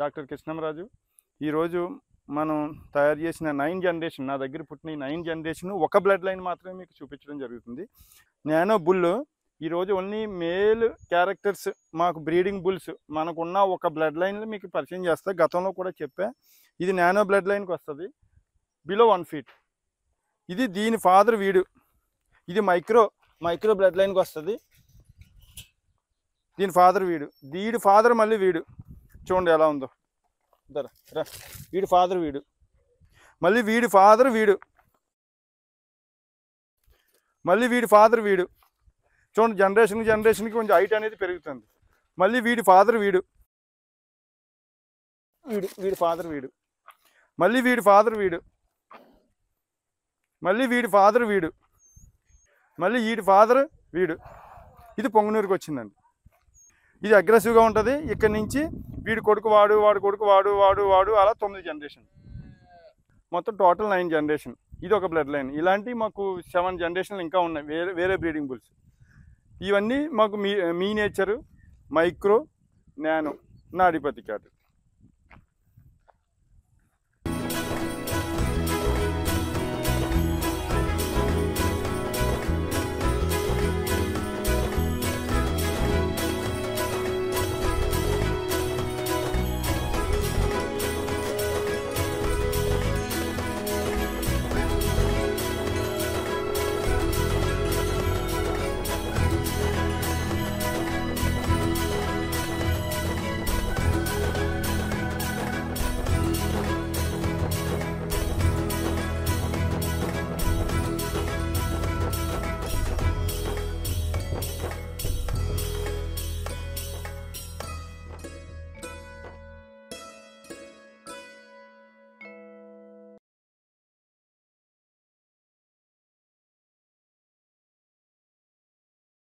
Doctor Krishnamraju. ఈరోజు మనం తయారు చేసిన 9 జనరేషన్, నా దగ్గర పుట్టిన 9 జనరేషన్ ఒక బ్లడ్ లైన్ మాత్రమే మీకు చూపించడం జరుగుతుంది. నానో బుల్ ఈరోజు ఓన్లీ మేల్ క్యారెక్టర్స్, మాకు బ్రీడింగ్ బుల్స్ మనకున్న ఒక బ్లడ్ లైన్లో మీకు పరిచయం చేస్తా. గతంలో కూడా చెప్పా, ఇది నానో బ్లడ్ లైన్కి వస్తుంది, బిలో 1 ఫీట్. ఇది దీని ఫాదర్ వీడు. ఇది మైక్రో బ్లడ్ లైన్కి వస్తుంది. దీని ఫాదర్ వీడి ఫాదర్ మళ్ళీ వీడు. చూడండి ఎలా ఉందో. వీడి ఫాదర్ వీడు, మళ్ళీ వీడి ఫాదర్ వీడు, మళ్ళీ వీడి ఫాదర్ వీడు. చూడండి, జనరేషన్కి కొంచెం హైట్ అనేది పెరుగుతుంది. మళ్ళీ వీడి ఫాదర్ వీడి ఫాదర్ వీడు, మళ్ళీ వీడి ఫాదర్ వీడు, మళ్ళీ వీడి ఫాదర్ వీడు, మళ్ళీ వీడి ఫాదర్ వీడు. ఇది పొంగనూరుకి వచ్చిందండి. ఇది అగ్రెసివ్గా ఉంటుంది. ఇక్కడి నుంచి వీడి కొడుకు వాడు కొడుకు వాడు అలా 9 జనరేషన్, మొత్తం టోటల్ 9 జనరేషన్. ఇది ఒక బ్లడ్ లైన్. ఇలాంటివి మాకు 7 జనరేషన్లు ఇంకా ఉన్నాయి, వేరే బ్రీడింగ్ బుల్స్. ఇవన్నీ మాకు మీనేచరు, మైక్రో, నానో, నాడిపతి క్యాట్.